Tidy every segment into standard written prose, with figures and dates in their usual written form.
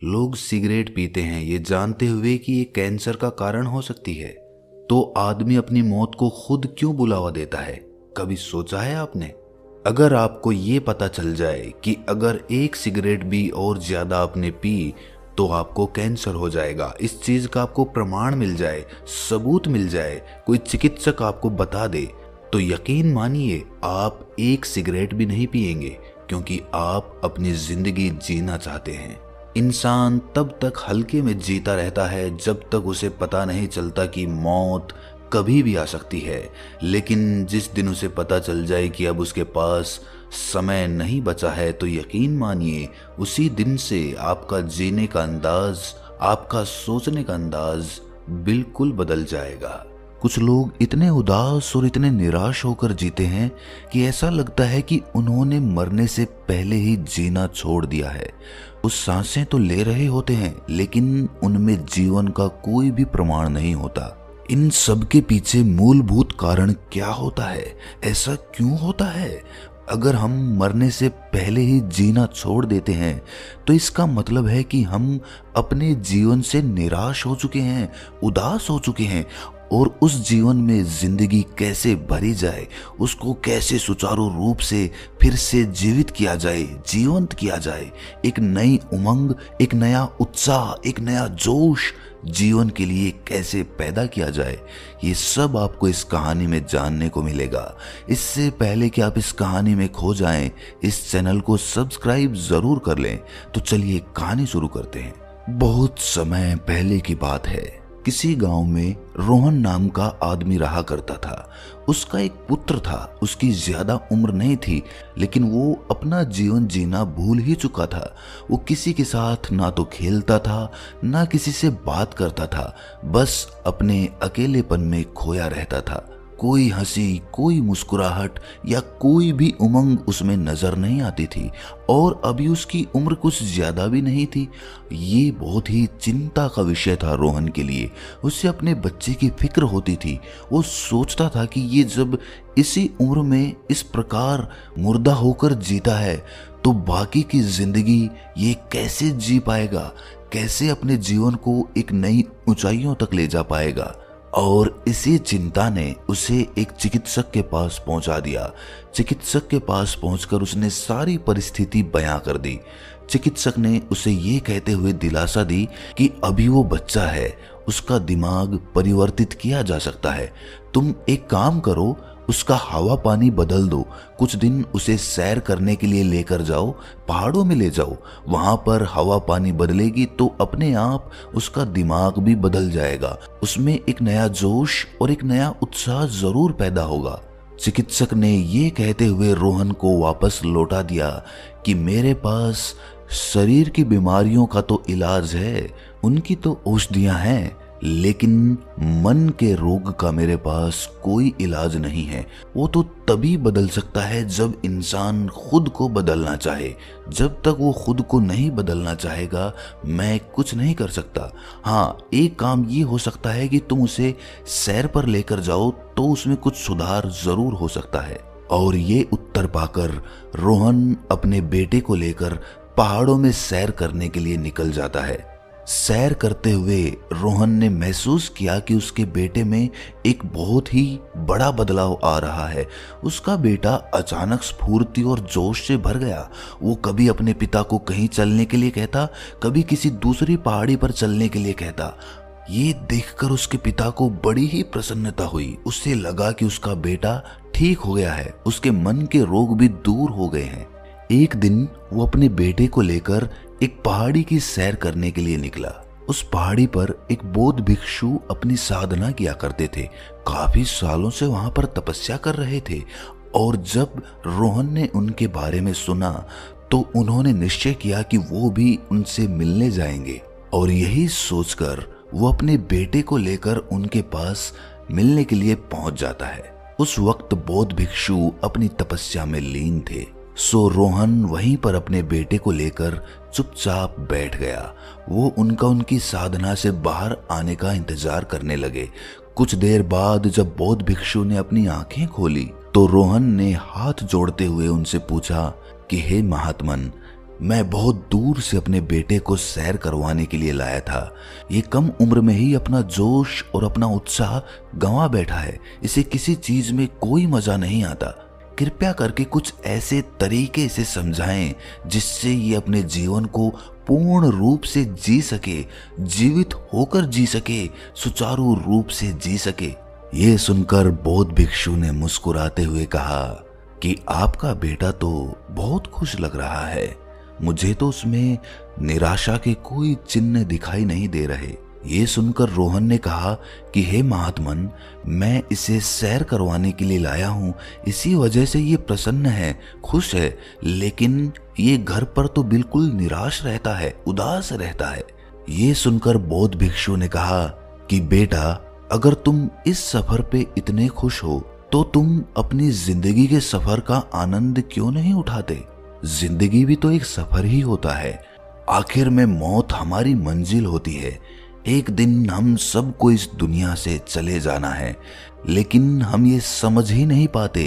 लोग सिगरेट पीते हैं ये जानते हुए कि ये कैंसर का कारण हो सकती है, तो आदमी अपनी मौत को खुद क्यों बुलावा देता है? कभी सोचा है आपने? अगर आपको ये पता चल जाए कि अगर एक सिगरेट भी और ज्यादा आपने पी तो आपको कैंसर हो जाएगा, इस चीज का आपको प्रमाण मिल जाए, सबूत मिल जाए, कोई चिकित्सक आपको बता दे, तो यकीन मानिए आप एक सिगरेट भी नहीं पिएंगे, क्योंकि आप अपनी जिंदगी जीना चाहते हैं। इंसान तब तक हल्के में जीता रहता है जब तक उसे पता नहीं चलता कि मौत कभी भी आ सकती है। लेकिन जिस दिन उसे पता चल जाए कि अब उसके पास समय नहीं बचा है, तो यकीन मानिए उसी दिन से आपका जीने का अंदाज, आपका सोचने का अंदाज बिल्कुल बदल जाएगा। कुछ लोग इतने उदास और इतने निराश होकर जीते हैं कि ऐसा लगता है कि उन्होंने मरने से पहले ही जीना छोड़ दिया है। वो सांसें तो ले रहे होते हैं लेकिन उनमें जीवन का कोई भी प्रमाण नहीं होता। इन सब के पीछे मूलभूत कारण क्या होता है? ऐसा क्यों होता है? अगर हम मरने से पहले ही जीना छोड़ देते हैं तो इसका मतलब है कि हम अपने जीवन से निराश हो चुके हैं, उदास हो चुके हैं, और उस जीवन में जिंदगी कैसे भरी जाए, उसको कैसे सुचारू रूप से फिर से जीवित किया जाए, जीवंत किया जाए, एक नई उमंग, एक नया उत्साह, एक नया जोश जीवन के लिए कैसे पैदा किया जाए, ये सब आपको इस कहानी में जानने को मिलेगा। इससे पहले कि आप इस कहानी में खो जाएं, इस चैनल को सब्सक्राइब जरूर कर लें। तो चलिए कहानी शुरू करते हैं। बहुत समय पहले की बात है। किसी गांव में रोहन नाम का आदमी रहा करता था। उसका एक पुत्र था। उसकी ज्यादा उम्र नहीं थी, लेकिन वो अपना जीवन जीना भूल ही चुका था। वो किसी के साथ ना तो खेलता था, ना किसी से बात करता था, बस अपने अकेलेपन में खोया रहता था। कोई हंसी, कोई मुस्कुराहट या कोई भी उमंग उसमें नजर नहीं आती थी, और अभी उसकी उम्र कुछ ज्यादा भी नहीं थी। ये बहुत ही चिंता का विषय था रोहन के लिए। उसे अपने बच्चे की फिक्र होती थी। वो सोचता था कि ये जब इसी उम्र में इस प्रकार मुर्दा होकर जीता है तो बाकी की जिंदगी ये कैसे जी पाएगा, कैसे अपने जीवन को एक नई ऊंचाइयों तक ले जा पाएगा। और इसी चिंता ने उसे एक चिकित्सक के पास पहुंचा दिया। चिकित्सक के पास पहुंचकर उसने सारी परिस्थिति बयां कर दी। चिकित्सक ने उसे ये कहते हुए दिलासा दी कि अभी वो बच्चा है, उसका दिमाग परिवर्तित किया जा सकता है। तुम एक काम करो, उसका हवा पानी बदल दो, कुछ दिन उसे सैर करने के लिए लेकर जाओ, पहाड़ों में ले जाओ। वहां पर हवा पानी बदलेगी तो अपने आप उसका दिमाग भी बदल जाएगा, उसमें एक नया जोश और एक नया उत्साह जरूर पैदा होगा। चिकित्सक ने ये कहते हुए रोहन को वापस लौटा दिया कि मेरे पास शरीर की बीमारियों का तो इलाज है, उनकी तो औषधियां हैं, लेकिन मन के रोग का मेरे पास कोई इलाज नहीं है। वो तो तभी बदल सकता है जब इंसान खुद को बदलना चाहे। जब तक वो खुद को नहीं बदलना चाहेगा मैं कुछ नहीं कर सकता। हाँ, एक काम ये हो सकता है कि तुम उसे सैर पर लेकर जाओ तो उसमें कुछ सुधार जरूर हो सकता है। और ये उत्तर पाकर रोहन अपने बेटे को लेकर पहाड़ों में सैर करने के लिए निकल जाता है। सैर करते हुए रोहन ने महसूस किया कि उसके बेटे में एक बहुत ही बड़ा बदलाव आ रहा है। उसका बेटा अचानक स्फूर्ति और जोश से भर गया। वो कभी अपने पिता को कहीं चलने के लिए कहता, कभी किसी दूसरी पहाड़ी पर चलने के लिए कहता। ये देखकर उसके पिता को बड़ी ही प्रसन्नता हुई। उसे लगा कि उसका बेटा ठीक हो गया है, उसके मन के रोग भी दूर हो गए हैं। एक दिन वो अपने बेटे को लेकर एक पहाड़ी की सैर करने के लिए निकला। उस पहाड़ी पर एक बौद्ध भिक्षु अपनी साधना किया करते थे। काफी सालों से वहां पर तपस्या कर रहे थे, और जब रोहन ने उनके बारे में सुना तो उन्होंने निश्चय किया कि वो भी उनसे मिलने जाएंगे। और यही सोचकर वो अपने बेटे को लेकर उनके पास मिलने के लिए पहुंच जाता है। उस वक्त बौद्ध भिक्षु अपनी तपस्या में लीन थे, सो रोहन वहीं पर अपने बेटे को लेकर चुपचाप बैठ गया। वो उनकी साधना से बाहर आने का इंतजार करने लगे। कुछ देर बाद जब बौद्ध भिक्षु ने अपनी आंखें खोली तो रोहन ने हाथ जोड़ते हुए उनसे पूछा कि हे महात्मन, मैं बहुत दूर से अपने बेटे को सैर करवाने के लिए लाया था। ये कम उम्र में ही अपना जोश और अपना उत्साह गंवा बैठा है। इसे किसी चीज में कोई मजा नहीं आता। कृपया करके कुछ ऐसे तरीके से समझाएं जिससे ये अपने जीवन को पूर्ण रूप से जी सके, जीवित होकर जी सके, सुचारू रूप से जी सके। ये सुनकर बौद्ध भिक्षु ने मुस्कुराते हुए कहा कि आपका बेटा तो बहुत खुश लग रहा है। मुझे तो उसमें निराशा के कोई चिन्ह दिखाई नहीं दे रहे। ये सुनकर रोहन ने कहा कि हे महात्मन, मैं इसे सैर करवाने के लिए लाया हूँ, इसी वजह से ये प्रसन्न है, खुश है, लेकिन ये घर पर तो बिल्कुल निराश रहता है, उदास रहता है। ये सुनकर बौद्ध भिक्षु ने कहा कि बेटा, अगर तुम इस सफर पे इतने खुश हो तो तुम अपनी जिंदगी के सफर का आनंद क्यों नहीं उठाते? जिंदगी भी तो एक सफर ही होता है। आखिर में मौत हमारी मंजिल होती है। एक दिन हम सबको इस दुनिया से चले जाना है, लेकिन हम ये समझ ही नहीं पाते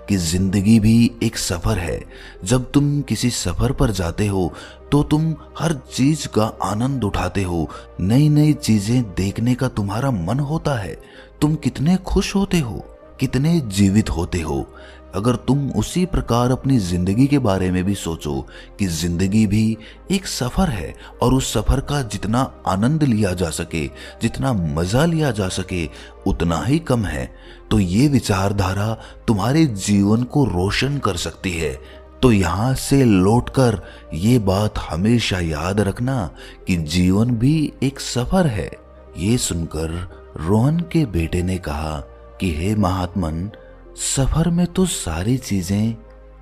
कि जिंदगी भी एक सफर है। जब तुम किसी सफर पर जाते हो तो तुम हर चीज का आनंद उठाते हो, नई नई चीजें देखने का तुम्हारा मन होता है। तुम कितने खुश होते हो, कितने जीवित होते हो। अगर तुम उसी प्रकार अपनी जिंदगी के बारे में भी सोचो कि जिंदगी भी एक सफर है और उस सफर का जितना आनंद लिया जा सके, जितना मजा लिया जा सके, उतना ही कम है, तो ये विचारधारा तुम्हारे जीवन को रोशन कर सकती है। तो यहाँ से लौटकर ये बात हमेशा याद रखना कि जीवन भी एक सफर है। ये सुनकर रोहन के बेटे ने कहा कि हे महात्मन, सफर में तो सारी चीजें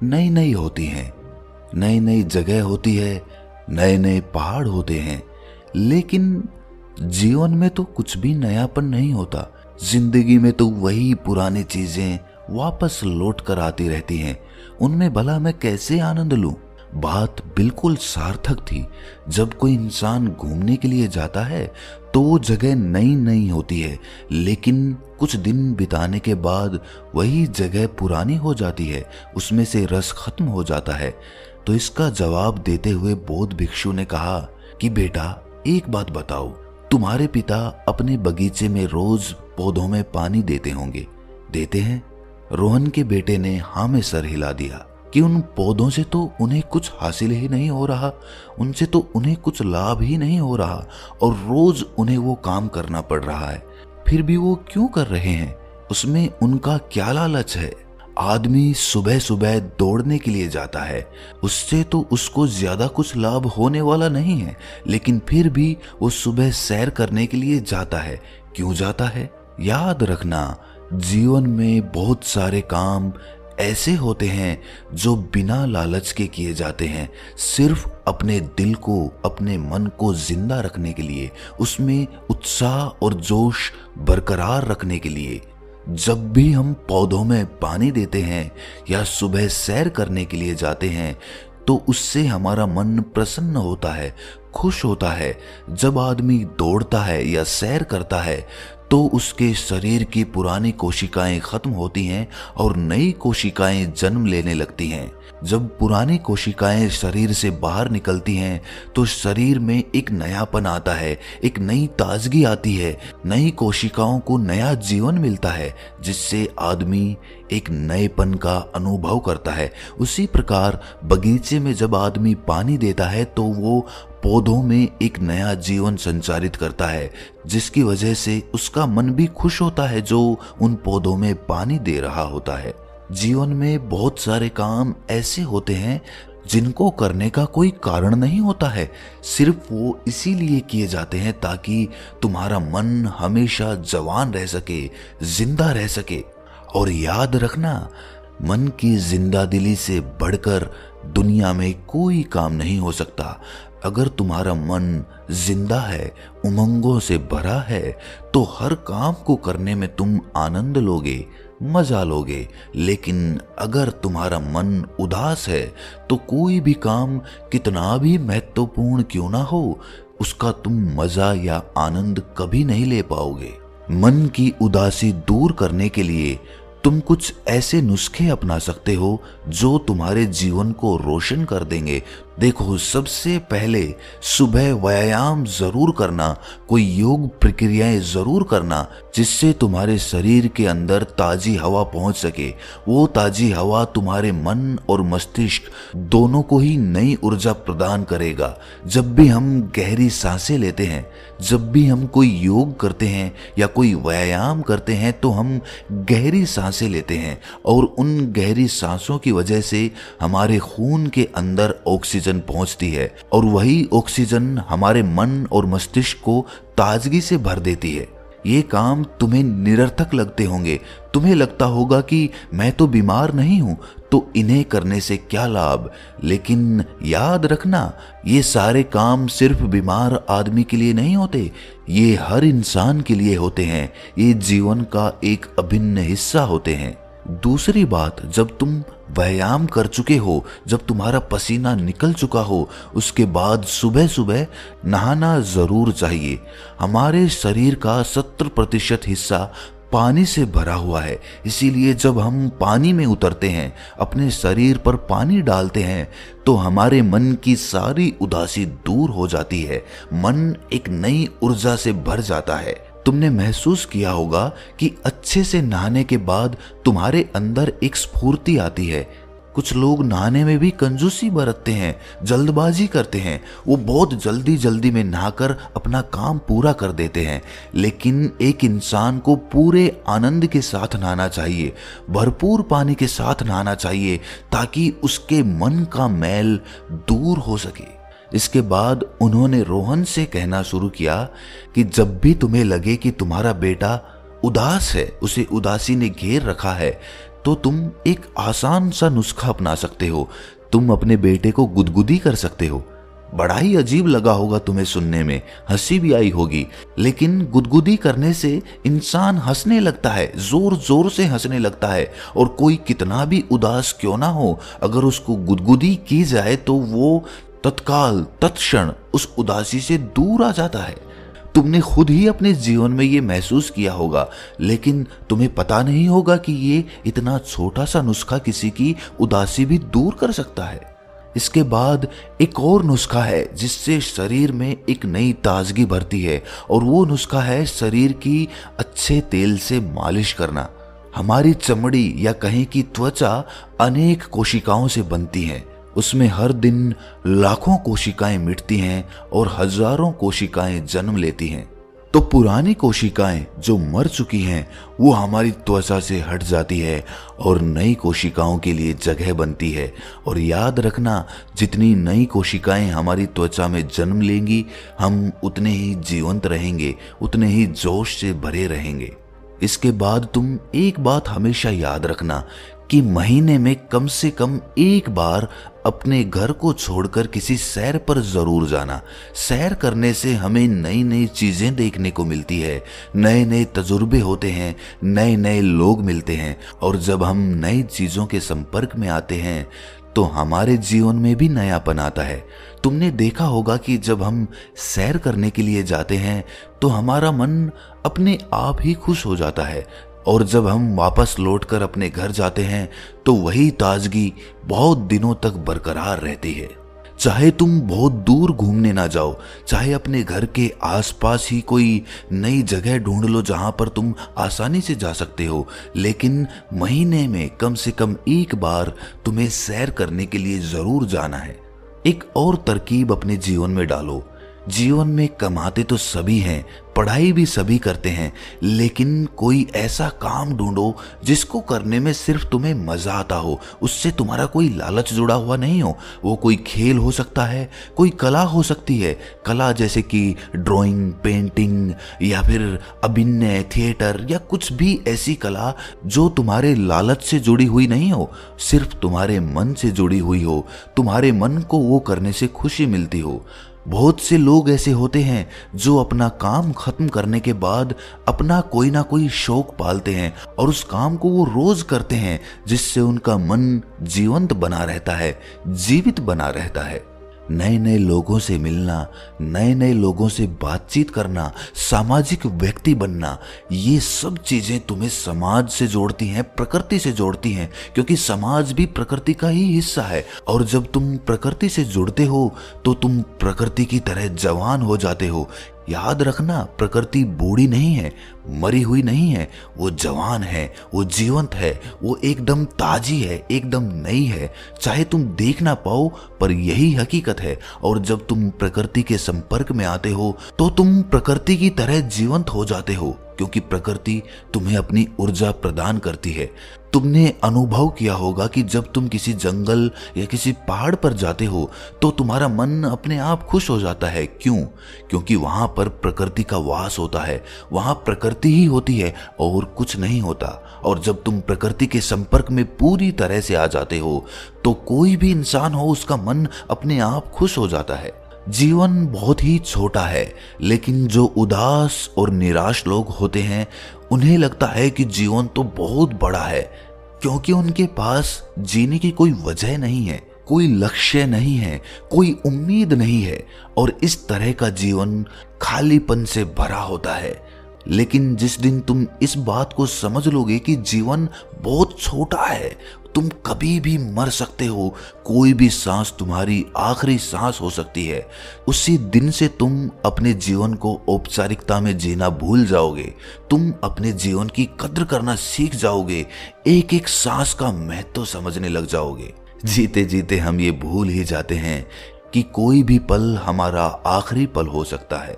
नई नई होती हैं, नई नई जगह होती है, नए नए पहाड़ होते हैं, लेकिन जीवन में तो कुछ भी नयापन नहीं होता। जिंदगी में तो वही पुरानी चीजें वापस लौट कर आती रहती हैं। उनमें भला मैं कैसे आनंद लूं? बात बिल्कुल सार्थक थी। जब कोई इंसान घूमने के लिए जाता है तो वो जगह नई नई होती है, लेकिन कुछ दिन बिताने के बाद वही जगह पुरानी हो जाती है, उसमें से रस खत्म हो जाता है। तो इसका जवाब देते हुए बौद्ध भिक्षु ने कहा कि बेटा, एक बात बताओ, तुम्हारे पिता अपने बगीचे में रोज पौधों में पानी देते होंगे, देते हैं? रोहन के बेटे ने हाँ में सर हिला दिया कि उन पौधों से तो उन्हें कुछ हासिल ही नहीं हो रहा, उनसे तो उन्हें कुछ लाभ ही नहीं हो रहा और रोज उन्हें वो काम करना पड़ रहा है। फिर भी वो क्यों कर रहे हैं? उसमें उनका क्या लालच है? आदमी सुबह सुबह दौड़ने के लिए जाता है, उससे तो उसको ज्यादा कुछ लाभ होने वाला नहीं है, लेकिन फिर भी वो सुबह सैर करने के लिए जाता है। क्यों जाता है? याद रखना, जीवन में बहुत सारे काम ऐसे होते हैं जो बिना लालच के किए जाते हैं, सिर्फ अपने दिल को, अपने मन को जिंदा रखने के लिए, उसमें उत्साह और जोश बरकरार रखने के लिए। जब भी हम पौधों में पानी देते हैं या सुबह सैर करने के लिए जाते हैं तो उससे हमारा मन प्रसन्न होता है, खुश होता है। जब आदमी दौड़ता है या सैर करता है तो उसके शरीर की पुरानी कोशिकाएं खत्म होती हैं और नई कोशिकाएं जन्म लेने लगती हैं। जब पुरानी कोशिकाएं शरीर से बाहर निकलती हैं तो शरीर में एक नयापन आता है, एक नई ताजगी आती है, नई कोशिकाओं को नया जीवन मिलता है, जिससे आदमी एक नएपन का अनुभव करता है। उसी प्रकार बगीचे में जब आदमी पानी देता है तो वो पौधों में एक नया जीवन संचारित करता है, जिसकी वजह से उसका मन भी खुश होता है जो उन पौधों में पानी दे रहा होता है। जीवन में बहुत सारे काम ऐसे होते हैं जिनको करने का कोई कारण नहीं होता है, सिर्फ वो इसीलिए किए जाते हैं ताकि तुम्हारा मन हमेशा जवान रह सके, जिंदा रह सके। और याद रखना, मन की जिंदा दिली से बढ़कर दुनिया में कोई काम नहीं हो सकता। अगर तुम्हारा मन जिंदा है, उमंगों से भरा है, तो हर काम को करने में तुम आनंद लोगे, मजा लोगे। लेकिन अगर तुम्हारा मन उदास है तो कोई भी काम कितना भी महत्वपूर्ण क्यों ना हो, उसका तुम मजा या आनंद कभी नहीं ले पाओगे। मन की उदासी दूर करने के लिए तुम कुछ ऐसे नुस्खे अपना सकते हो जो तुम्हारे जीवन को रोशन कर देंगे, देखो, सबसे पहले सुबह व्यायाम जरूर करना, कोई योग प्रक्रियाएं जरूर करना, जिससे तुम्हारे शरीर के अंदर ताजी हवा पहुंच सके। वो ताजी हवा तुम्हारे मन और मस्तिष्क दोनों को ही नई ऊर्जा प्रदान करेगा। जब भी हम गहरी सांसें लेते हैं, जब भी हम कोई योग करते हैं या कोई व्यायाम करते हैं, तो हम गहरी सांसें लेते हैं और उन गहरी सांसों की वजह से हमारे खून के अंदर ऑक्सीजन पहुंचती है और वही ऑक्सीजन हमारे मन और मस्तिष्क को ताजगी से भर देती है। ये काम तुम्हें निरर्थक लगते होंगे, तुम्हें लगता होगा कि मैं तो बीमार नहीं हूं, तो इन्हें करने से क्या लाभ। लेकिन याद रखना, ये सारे काम सिर्फ बीमार आदमी के लिए नहीं होते, ये हर इंसान के लिए होते हैं। ये जीवन का एक अभिन्न हिस्सा होते हैं। दूसरी बात, जब तुम व्यायाम कर चुके हो, जब तुम्हारा पसीना निकल चुका हो, उसके बाद सुबह सुबह नहाना जरूर चाहिए। हमारे शरीर का 70% हिस्सा पानी से भरा हुआ है, इसीलिए जब हम पानी में उतरते हैं, अपने शरीर पर पानी डालते हैं, तो हमारे मन की सारी उदासी दूर हो जाती है। मन एक नई ऊर्जा से भर जाता है। तुमने महसूस किया होगा कि अच्छे से नहाने के बाद तुम्हारे अंदर एक स्फूर्ति आती है। कुछ लोग नहाने में भी कंजूसी बरतते हैं, जल्दबाजी करते हैं, वो बहुत जल्दी जल्दी में नहाकर अपना काम पूरा कर देते हैं। लेकिन एक इंसान को पूरे आनंद के साथ नहाना चाहिए, भरपूर पानी के साथ नहाना चाहिए, ताकि उसके मन का मैल दूर हो सके। इसके बाद उन्होंने रोहन से कहना शुरू किया कि जब भी तुम्हें लगे कि तुम्हारा बेटा उदास है, उसे उदासी ने घेर रखा है, तो तुम एक आसान सा नुस्खा अपना सकते हो। तुम अपने बेटे को गुदगुदी कर सकते हो। बड़ा ही अजीब लगा होगा तुम्हें सुनने में, हंसी भी आई होगी, लेकिन गुदगुदी करने से इंसान हंसने लगता है, जोर जोर से हंसने लगता है। और कोई कितना भी उदास क्यों ना हो, अगर उसको गुदगुदी की जाए तो वो तत्काल तत्क्षण उस उदासी से दूर आ जाता है। तुमने खुद ही अपने जीवन में ये महसूस किया होगा, लेकिन तुम्हें पता नहीं होगा कि ये इतना छोटा सा नुस्खा किसी की उदासी भी दूर कर सकता है। इसके बाद एक और नुस्खा है जिससे शरीर में एक नई ताजगी भरती है, और वो नुस्खा है शरीर की अच्छे तेल से मालिश करना। हमारी चमड़ी या कहीं की त्वचा अनेक कोशिकाओं से बनती है। उसमें हर दिन लाखों कोशिकाएं मिटती हैं और हजारों कोशिकाएं जन्म लेती हैं। तो पुरानी कोशिकाएं जो मर चुकी हैं वो हमारी त्वचा से हट जाती है और नई कोशिकाओं के लिए जगह बनती है। और याद रखना, जितनी नई कोशिकाएं हमारी त्वचा में जन्म लेंगी, हम उतने ही जीवंत रहेंगे, उतने ही जोश से भरे रहेंगे। इसके बाद तुम एक बात हमेशा याद रखना कि महीने में कम से कम एक बार अपने घर को छोड़कर किसी सैर पर जरूर जाना। सैर करने से हमें नई नई चीजें देखने को मिलती है, नए नए तजुर्बे होते हैं, नए नए लोग मिलते हैं, और जब हम नई चीजों के संपर्क में आते हैं तो हमारे जीवन में भी नयापन आता है। तुमने देखा होगा कि जब हम सैर करने के लिए जाते हैं तो हमारा मन अपने आप ही खुश हो जाता है, और जब हम वापस लौटकर अपने घर जाते हैं तो वही ताजगी बहुत दिनों तक बरकरार रहती है। चाहे तुम बहुत दूर घूमने ना जाओ, चाहे अपने घर के आसपास ही कोई नई जगह ढूंढ लो जहां पर तुम आसानी से जा सकते हो, लेकिन महीने में कम से कम एक बार तुम्हें सैर करने के लिए जरूर जाना है। एक और तरकीब अपने जीवन में डालो। जीवन में कमाते तो सभी हैं, पढ़ाई भी सभी करते हैं, लेकिन कोई ऐसा काम ढूंढो जिसको करने में सिर्फ तुम्हें मजा आता हो, उससे तुम्हारा कोई लालच जुड़ा हुआ नहीं हो। वो कोई खेल हो सकता है, कोई कला हो सकती है, कला जैसे कि ड्राइंग, पेंटिंग, या फिर अभिनय, थिएटर, या कुछ भी ऐसी कला जो तुम्हारे लालच से जुड़ी हुई नहीं हो, सिर्फ तुम्हारे मन से जुड़ी हुई हो, तुम्हारे मन को वो करने से खुशी मिलती हो। बहुत से लोग ऐसे होते हैं जो अपना काम खत्म करने के बाद अपना कोई ना कोई शौक पालते हैं और उस काम को वो रोज करते हैं, जिससे उनका मन जीवंत बना रहता है, जीवित बना रहता है। नए नए लोगों से मिलना, नए नए लोगों से बातचीत करना, सामाजिक व्यक्ति बनना, ये सब चीजें तुम्हें समाज से जोड़ती हैं, प्रकृति से जोड़ती हैं, क्योंकि समाज भी प्रकृति का ही हिस्सा है। और जब तुम प्रकृति से जुड़ते हो तो तुम प्रकृति की तरह जवान हो जाते हो। याद रखना, प्रकृति बूढ़ी नहीं है, मरी हुई नहीं है, वो जवान है, वो जीवंत है, वो एकदम ताजी है, एकदम नई है। चाहे तुम देख ना पाओ पर यही हकीकत है। और जब तुम प्रकृति के संपर्क में आते हो तो तुम प्रकृति की तरह जीवंत हो जाते हो, क्योंकि प्रकृति तुम्हें अपनी ऊर्जा प्रदान करती है। तुमने अनुभव किया होगा कि जब तुम किसी जंगल या किसी पहाड़ पर जाते हो तो तुम्हारा मन अपने आप खुश हो जाता है। क्यों? क्योंकि वहां पर प्रकृति का वास होता है, वहां प्रकृति ही होती है और कुछ नहीं होता। और जब तुम प्रकृति के संपर्क में पूरी तरह से आ जाते हो तो कोई भी इंसान हो, उसका मन अपने आप खुश हो जाता है। जीवन बहुत ही छोटा है, लेकिन जो उदास और निराश लोग होते हैं उन्हें लगता है कि जीवन तो बहुत बड़ा है, क्योंकि उनके पास जीने की कोई वजह नहीं है, कोई लक्ष्य नहीं है, कोई उम्मीद नहीं है, और इस तरह का जीवन खालीपन से भरा होता है। लेकिन जिस दिन तुम इस बात को समझ लोगे कि जीवन बहुत छोटा है, तुम कभी भी मर सकते हो, कोई भी सांस तुम्हारी आखिरी सांस हो सकती है, उसी दिन से तुम अपने जीवन को औपचारिकता में जीना भूल जाओगे। तुम अपने जीवन की कद्र करना सीख जाओगे, एक एक सांस का महत्व समझने लग जाओगे। जीते जीते हम ये भूल ही जाते हैं कि कोई भी पल हमारा आखिरी पल हो सकता है।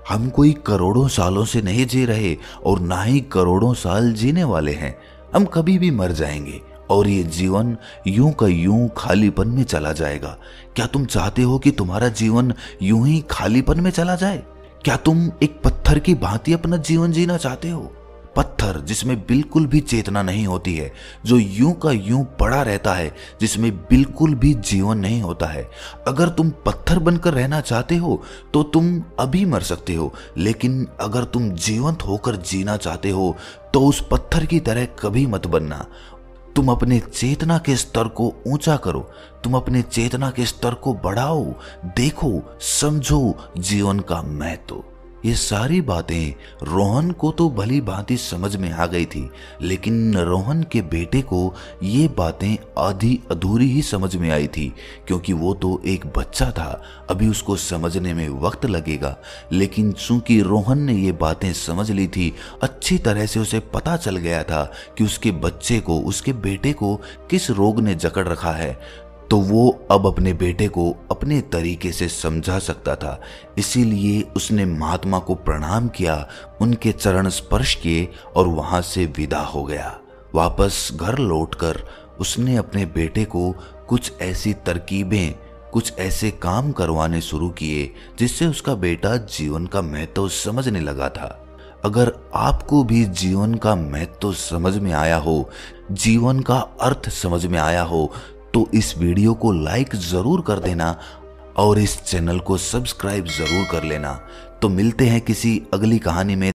हम कोई करोड़ों सालों से नहीं जी रहे और ना ही करोड़ों साल जीने वाले हैं। हम कभी भी मर जाएंगे और ये जीवन यूं का यूं खालीपन में चला जाएगा। क्या तुम चाहते हो कि तुम्हारा जीवन यूं ही खालीपन में चला जाए? क्या तुम एक पत्थर की भांति अपना जीवन जीना चाहते हो? पत्थर जिसमें बिल्कुल भी चेतना नहीं होती है, जो यूं का यूं पड़ा रहता है, जिसमें बिल्कुल भी जीवन नहीं होता है। अगर तुम पत्थर बनकर रहना चाहते हो तो तुम अभी मर सकते हो, लेकिन अगर तुम जीवंत होकर जीना चाहते हो तो उस पत्थर की तरह कभी मत बनना। तुम अपने चेतना के स्तर को ऊंचा करो, तुम अपने चेतना के स्तर को बढ़ाओ, देखो, समझो जीवन का महत्व। ये सारी बातें रोहन को तो भली भांति समझ में आ गई थी, लेकिन रोहन के बेटे को ये बातें आधी अधूरी ही समझ में आई थी, क्योंकि वो तो एक बच्चा था, अभी उसको समझने में वक्त लगेगा। लेकिन चूंकि रोहन ने ये बातें समझ ली थी, अच्छी तरह से उसे पता चल गया था कि उसके बच्चे को, उसके बेटे को किस रोग ने जकड़ रखा है, तो वो अब अपने बेटे को अपने तरीके से समझा सकता था। इसीलिए उसने महात्मा को प्रणाम किया, उनके चरण स्पर्श किए और वहां से विदा हो गया। वापस घर लौटकर उसने अपने बेटे को कुछ ऐसी तरकीबें, कुछ ऐसे काम करवाने शुरू किए जिससे उसका बेटा जीवन का महत्व समझने लगा था। अगर आपको भी जीवन का महत्व समझ में आया हो, जीवन का अर्थ समझ में आया हो, तो इस वीडियो को लाइक जरूर कर देना और इस चैनल को सब्सक्राइब जरूर कर लेना। तो मिलते हैं किसी अगली कहानी में।